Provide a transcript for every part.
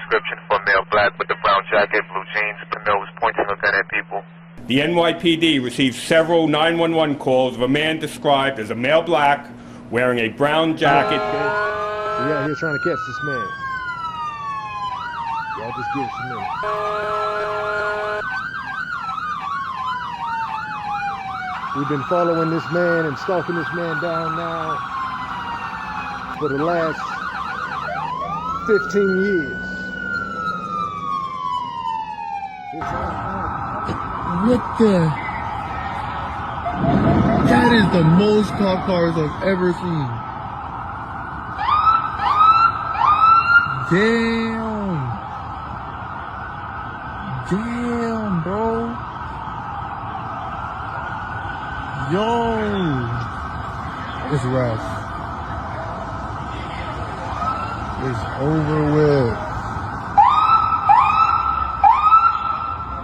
description for a male black with a brown jacket, blue jeans. The male was pointing a gun at people. The NYPD received several 911 calls of a man described as a male black wearing a brown jacket. We out here trying to catch this man. Y'all just give us a minute. We've been following this man and stalking this man down now for the last 15 years. What the? That is the most cop cars I've ever seen. Damn. Damn, bro. Yo. It's rough. It's over with.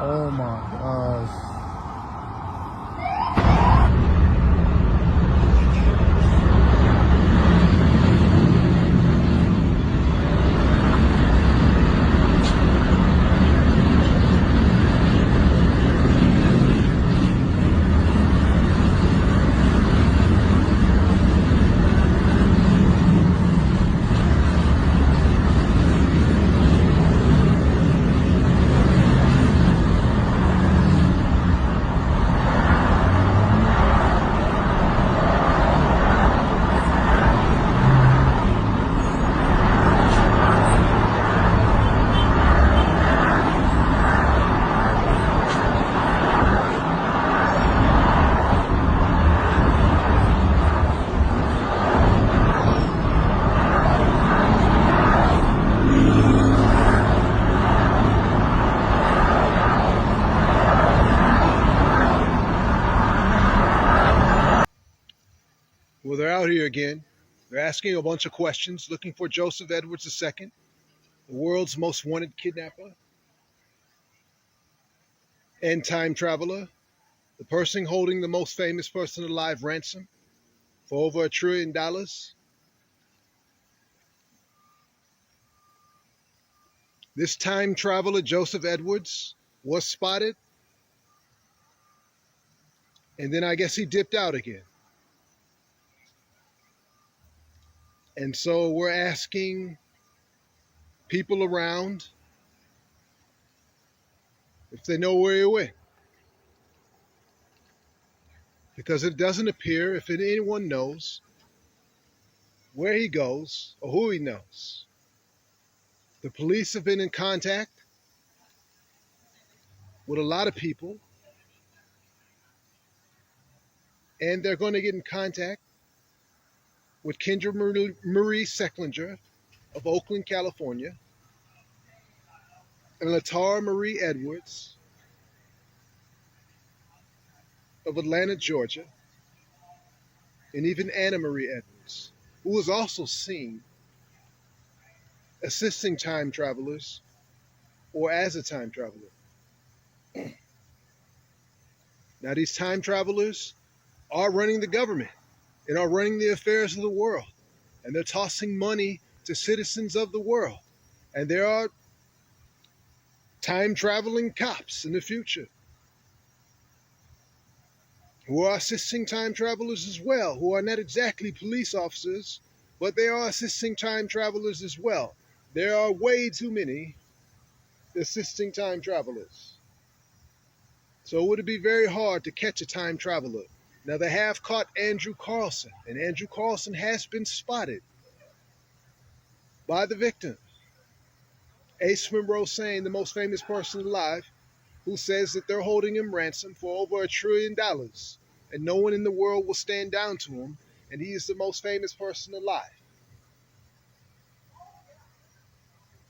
Oh my gosh. Well, they're out here again. They're asking a bunch of questions, looking for Joseph Edwards II, the world's most wanted kidnapper and time traveler, the person holding the most famous person alive ransom for over $1 trillion. This time traveler, Joseph Edwards, was spotted, and then I guess he dipped out again. And so we're asking people around if they know where he went. Because it doesn't appear, if anyone knows where he goes or who he knows. The police have been in contact with a lot of people, and they're going to get in contact with Kendra Marie Secklinger of Oakland, California, and Latara Marie Edwards of Atlanta, Georgia, and even Anna Marie Edwards, who was also seen assisting time travelers or as a time traveler. Now, these time travelers are running the government and are running the affairs of the world, and they're tossing money to citizens of the world, and there are time traveling cops in the future who are assisting time travelers as well, who are not exactly police officers, but they are assisting time travelers as well. There are way too many assisting time travelers. So would it be very hard to catch a time traveler? Now, they have caught Andrew Carlson, and Andrew Carlson has been spotted by the victim. Ace Monroe saying, the most famous person alive, who says that they're holding him ransom for over $1 trillion, and no one in the world will stand down to him, and he is the most famous person alive.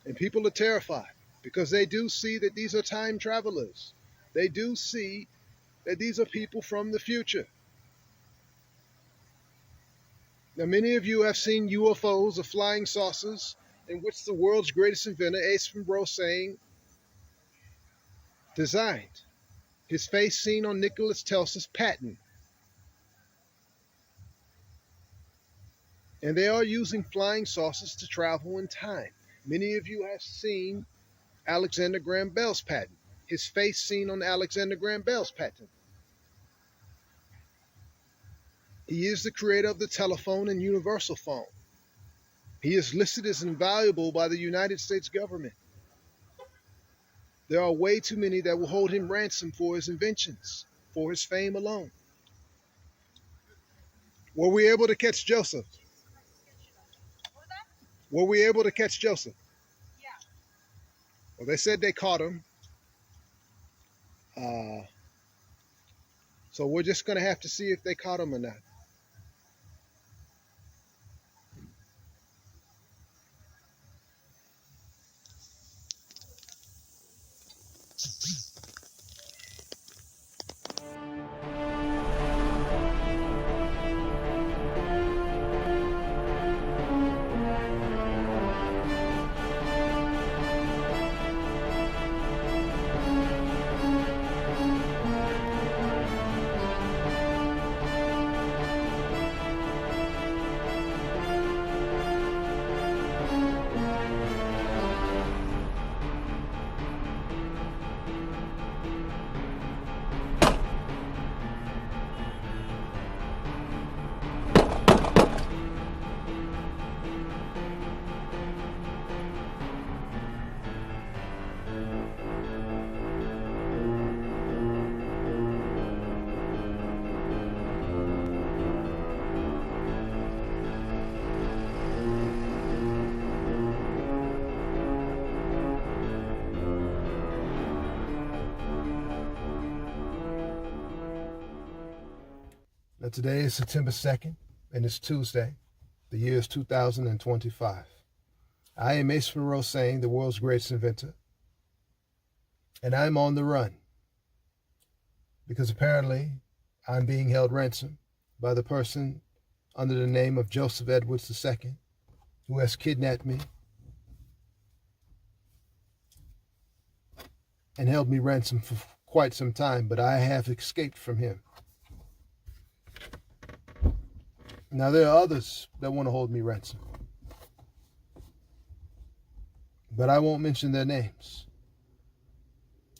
And people are terrified because they do see that these are time travelers. They do see that these are people from the future. Now, many of you have seen UFOs or flying saucers, in which the world's greatest inventor, Ace Monroe, saying, designed. His face seen on Nikola Tesla's patent. And they are using flying saucers to travel in time. Many of you have seen Alexander Graham Bell's patent, his face seen on Alexander Graham Bell's patent. He is the creator of the telephone and universal phone. He is listed as invaluable by the United States government. There are way too many that will hold him ransom for his inventions, for his fame alone. Were we able to catch Joseph? Were we able to catch Joseph? Yeah. Well, they said they caught him. So we're just going to have to see if they caught him or not. Now today is September 2nd, and it's Tuesday. The year is 2025. I am Ace Monroe Saiyan, the world's greatest inventor, and I'm on the run because apparently I'm being held ransom by the person under the name of Joseph Edwards II, who has kidnapped me and held me ransom for quite some time, but I have escaped from him. Now, there are others that want to hold me ransom, but I won't mention their names.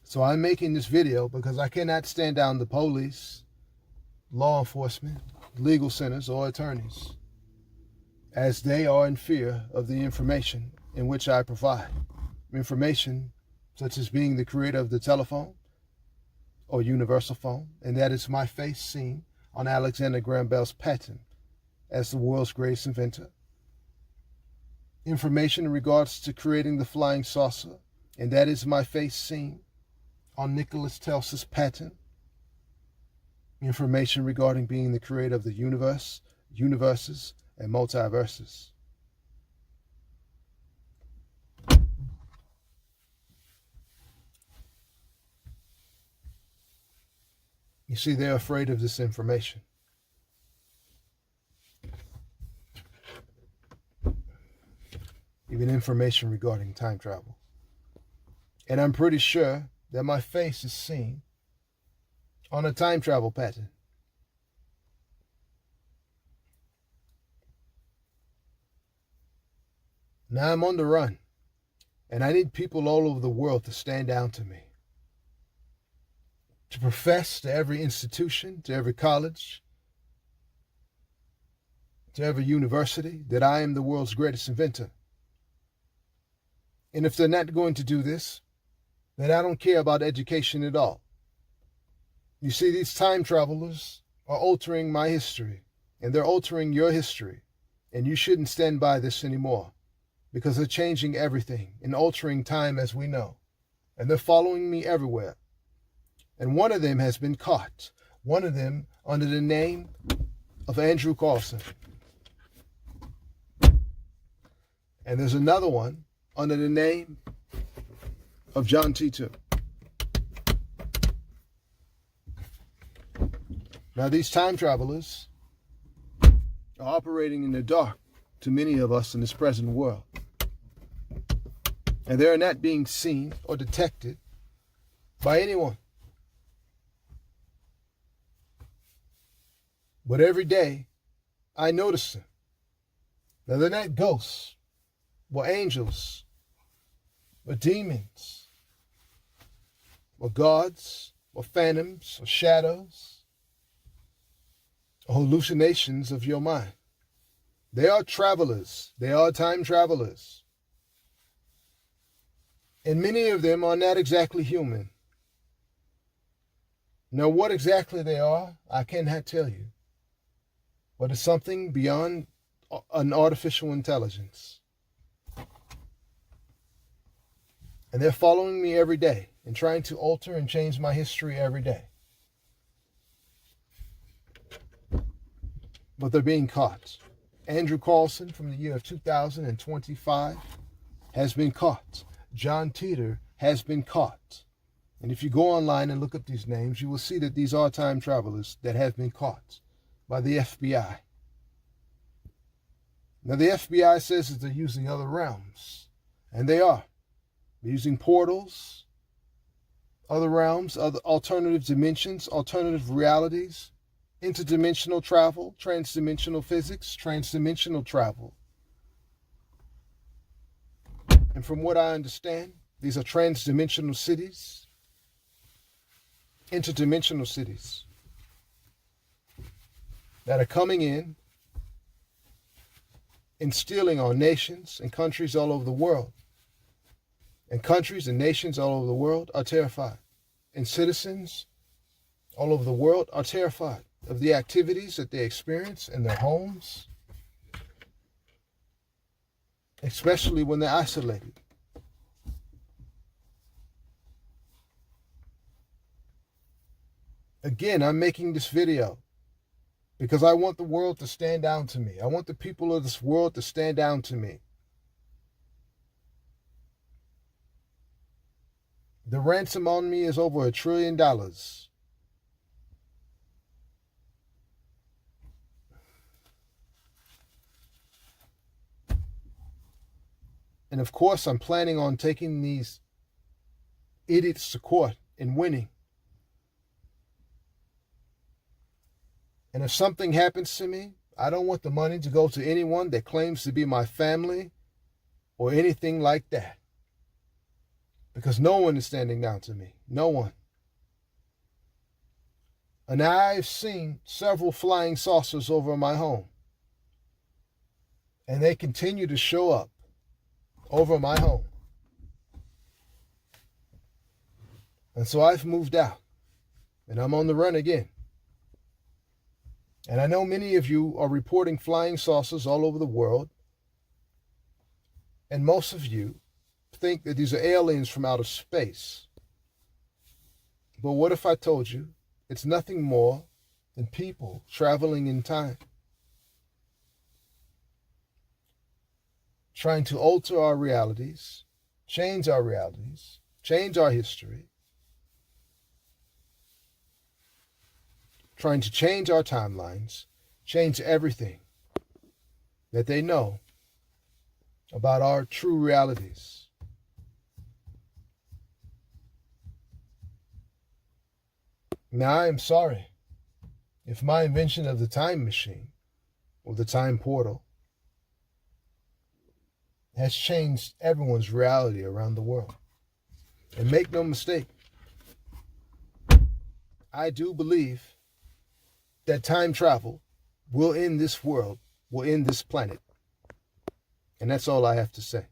So I'm making this video because I cannot stand down the police, law enforcement, legal centers, or attorneys, as they are in fear of the information in which I provide. Information such as being the creator of the telephone or universal phone, and that is my face seen on Alexander Graham Bell's patent as the world's greatest inventor. Information in regards to creating the flying saucer, and that is my face seen on Nikola Tesla's patent. Information regarding being the creator of the universe, universes, and multiverses. You see, they're afraid of this information. Even information regarding time travel. And I'm pretty sure that my face is seen on a time travel patent. Now I'm on the run, and I need people all over the world to stand down to me, to profess to every institution, to every college, to every university that I am the world's greatest inventor. And if they're not going to do this, then I don't care about education at all. You see, these time travelers are altering my history, and they're altering your history, and you shouldn't stand by this anymore, because they're changing everything and altering time as we know, and they're following me everywhere. And one of them has been caught, one of them under the name of Andrew Carlson. And there's another one under the name of John T2. Now, these time travelers are operating in the dark to many of us in this present world. And they're not being seen or detected by anyone. But every day, I notice them. Now, they're not ghosts or angels or demons, or gods, or phantoms, or shadows, or hallucinations of your mind. They are travelers. They are time travelers. And many of them are not exactly human. Now, what exactly they are, I cannot tell you. But it's something beyond an artificial intelligence. And they're following me every day and trying to alter and change my history every day. But they're being caught. Andrew Carlson from the year of 2025 has been caught. John Teeter has been caught. And if you go online and look up these names, you will see that these are time travelers that have been caught by the FBI. Now, the FBI says that they're using other realms, and they are. They're using portals, other realms, other alternative dimensions, alternative realities, interdimensional travel, transdimensional physics, transdimensional travel. And from what I understand, these are transdimensional cities, interdimensional cities that are coming in and stealing on nations and countries all over the world. And countries and nations all over the world are terrified. And citizens all over the world are terrified of the activities that they experience in their homes, especially when they're isolated. Again, I'm making this video because I want the world to stand down to me. I want the people of this world to stand down to me. The ransom on me is over $1 trillion. And of course, I'm planning on taking these idiots to court and winning. And if something happens to me, I don't want the money to go to anyone that claims to be my family or anything like that. Because no one is standing down to me. No one. And I've seen several flying saucers over my home. And they continue to show up over my home. And so I've moved out. And I'm on the run again. And I know many of you are reporting flying saucers all over the world. And most of you think that these are aliens from outer space. But what if I told you it's nothing more than people traveling in time, trying to alter our realities, change our history, trying to change our timelines, change everything that they know about our true realities. Now, I am sorry if my invention of the time machine or the time portal has changed everyone's reality around the world. And make no mistake, I do believe that time travel will end this world, will end this planet. And that's all I have to say.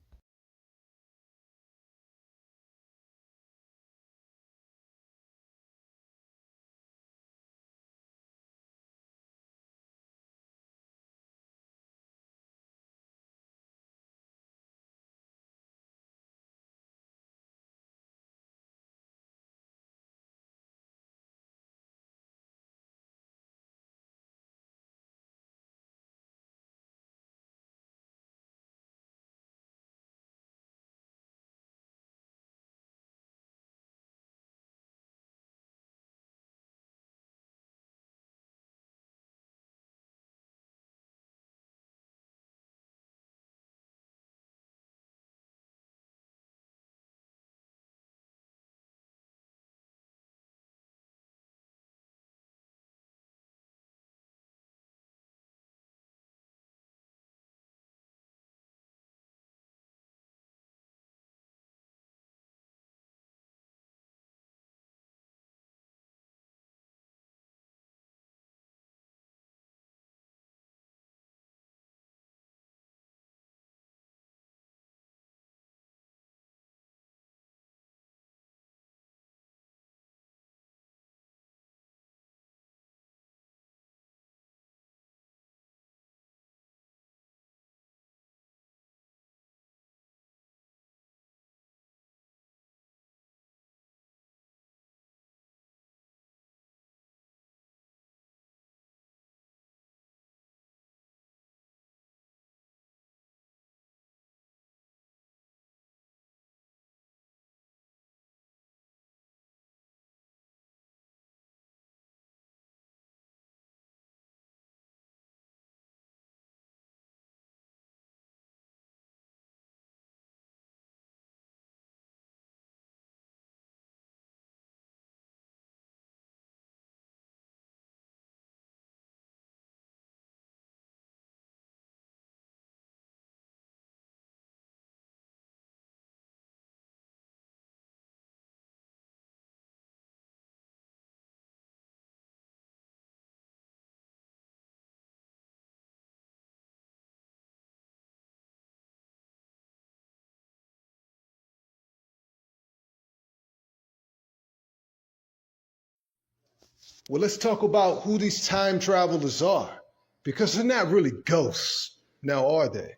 Well, let's talk about who these time travelers are, because they're not really ghosts, now are they?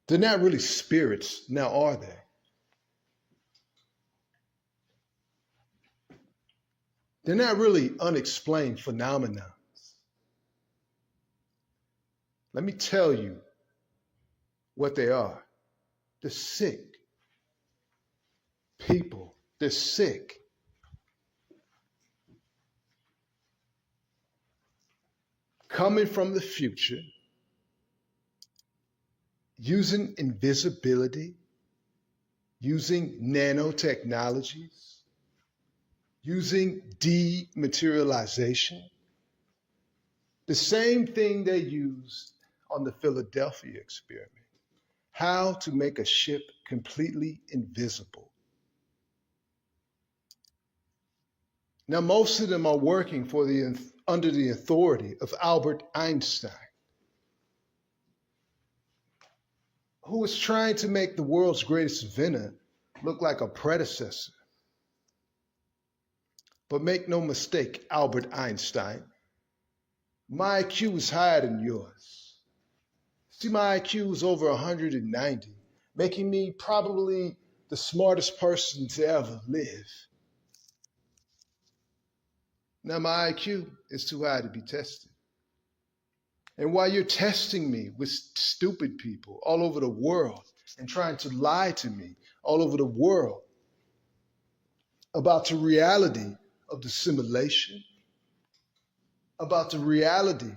They're not really spirits, now are they? They're not really unexplained phenomena. Let me tell you what they are. They're sick people. They're sick. Coming from the future, using invisibility, using nanotechnologies, using dematerialization, the same thing they used on the Philadelphia experiment. How to make a ship completely invisible. Now, most of them are working under the authority of Albert Einstein, who was trying to make the world's greatest inventor look like a predecessor. But make no mistake, Albert Einstein, my IQ is higher than yours. See, my IQ is over 190, making me probably the smartest person to ever live. Now, my IQ is too high to be tested. And while you're testing me with stupid people all over the world and trying to lie to me all over the world about the reality of the simulation, about the reality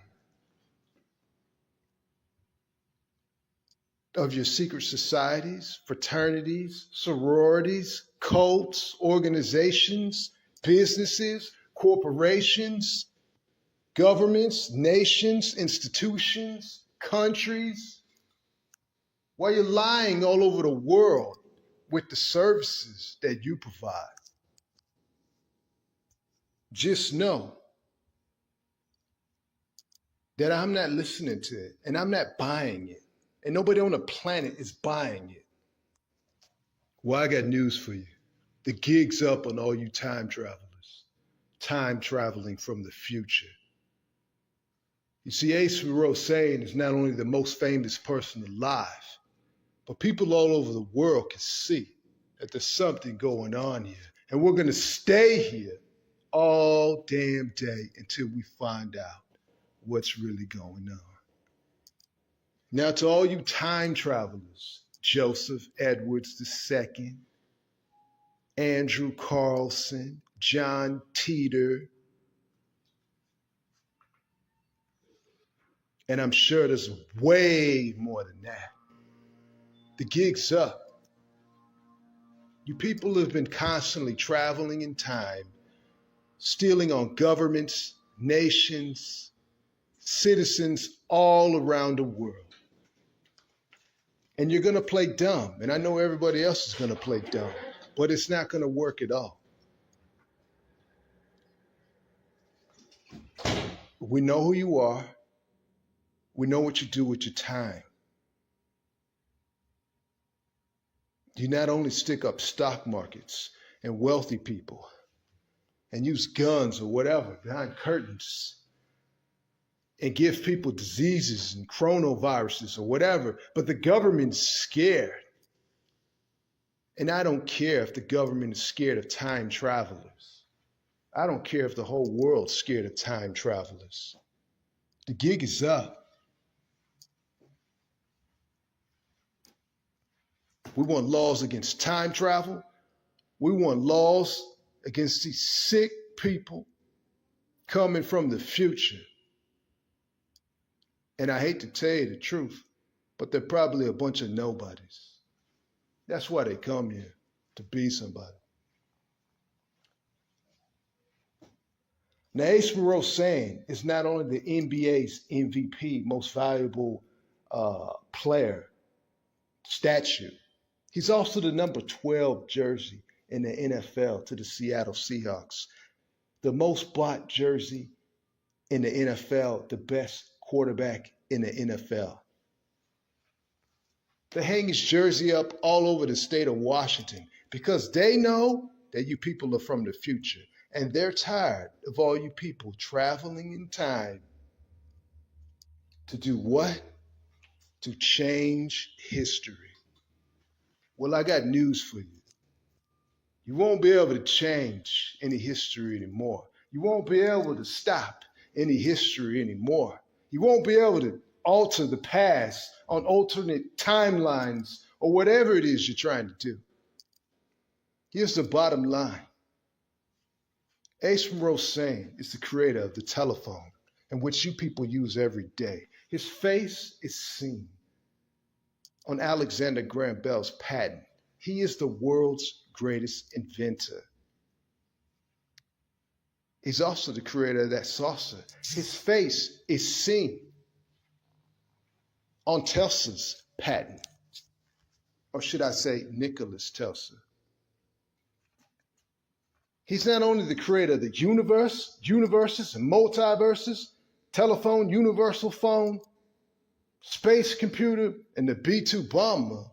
of your secret societies, fraternities, sororities, cults, organizations, businesses, corporations, governments, nations, institutions, countries, while you're lying all over the world with the services that you provide. Just know that I'm not listening to it and I'm not buying it. And nobody on the planet is buying it. Well, I got news for you. The gig's up on all you time travelers, time traveling from the future. You see, Ace Saiyan is not only the most famous person alive, but people all over the world can see that there's something going on here. And we're going to stay here all damn day until we find out what's really going on. Now, to all you time travelers, Joseph Edwards II, Andrew Carlson, John Teeter, and I'm sure there's way more than that. The gig's up. You people have been constantly traveling in time, stealing on governments, nations, citizens all around the world. And you're going to play dumb. And I know everybody else is going to play dumb, but it's not going to work at all. We know who you are. We know what you do with your time. You not only stick up stock markets and wealthy people and use guns or whatever behind curtains and give people diseases and coronaviruses or whatever, but the government's scared. And I don't care if the government is scared of time travelers. I don't care if the whole world's scared of time travelers. The gig is up. We want laws against time travel. We want laws against these sick people coming from the future. And I hate to tell you the truth, but they're probably a bunch of nobodies. That's why they come here, to be somebody. Now, Ace Saiyan is not only the NBA's MVP, most valuable player statue, he's also the number 12 jersey in the NFL to the Seattle Seahawks, the most bought jersey in the NFL, the best quarterback in the NFL. They hang his jersey up all over the state of Washington because they know that you people are from the future And they're tired of all you people traveling in time to do what? To change history. Well, I got news for you. You won't be able to change any history anymore. You won't be able to stop any history anymore. You won't be able to alter the past on alternate timelines or whatever it is you're trying to do. Here's the bottom line. Ace from Saiyan is the creator of the telephone, in which you people use every day. His face is seen on Alexander Graham Bell's patent. He is the world's greatest inventor. He's also the creator of that saucer. His face is seen on Tesla's patent. Or should I say Nicholas Tesla. He's not only the creator of the universe, universes and multiverses, telephone, universal phone, space computer, and the B-2 bomber,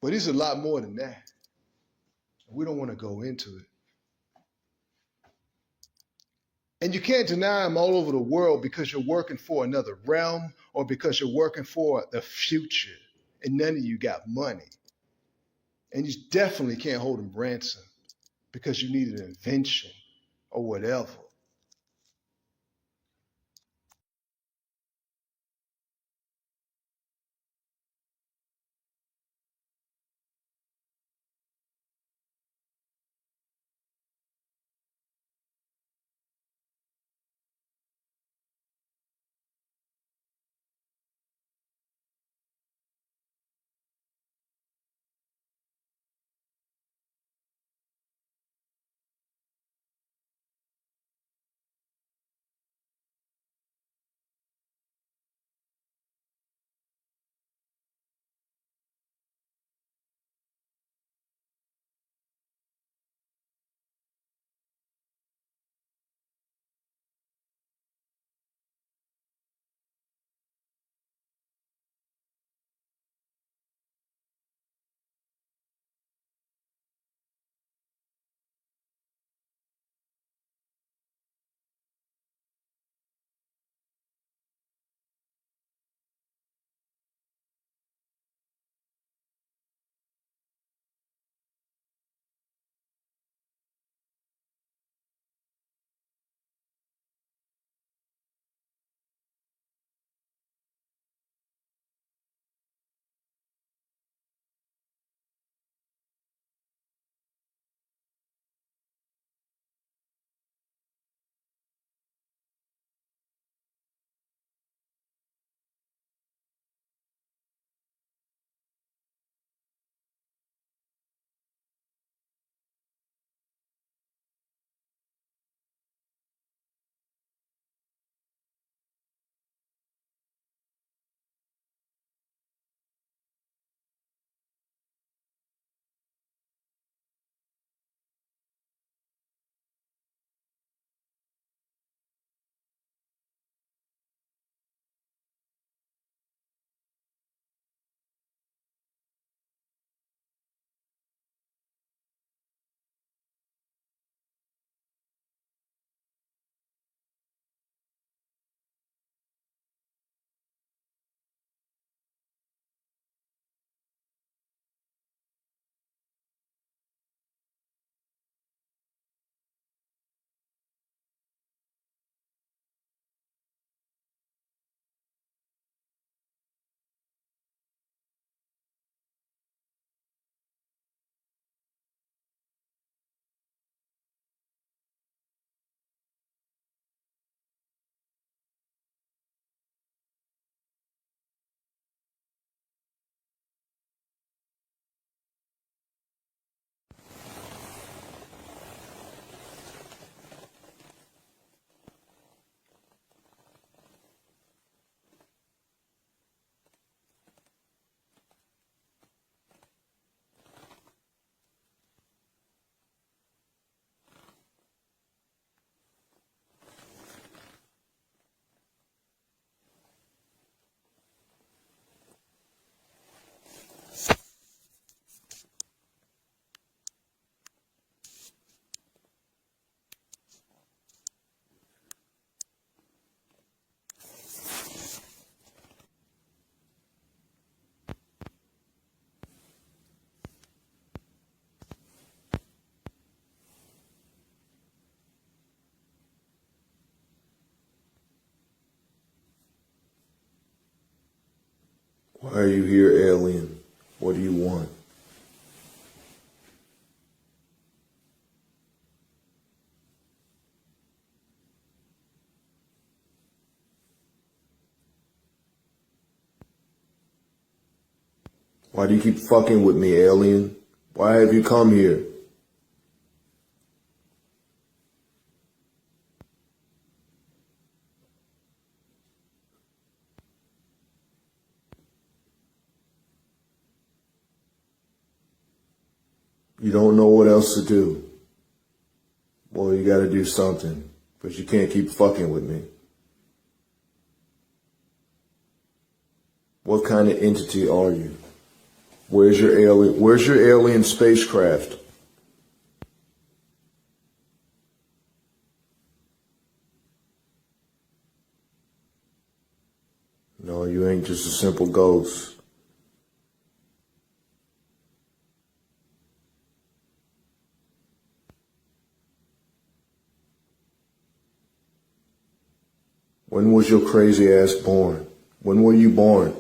but he's a lot more than that. We don't want to go into it. And you can't deny him all over the world because you're working for another realm or because you're working for the future and none of you got money. And you definitely can't hold him ransom because you need an invention or whatever. Why are you here, alien? What do you want? Why do you keep fucking with me, alien? Why have you come here? You don't know what else to do. Well, you gotta do something, but you can't keep fucking with me. What kind of entity are you? Where's your alien spacecraft? No, you ain't just a simple ghost. When was your crazy ass born? When were you born?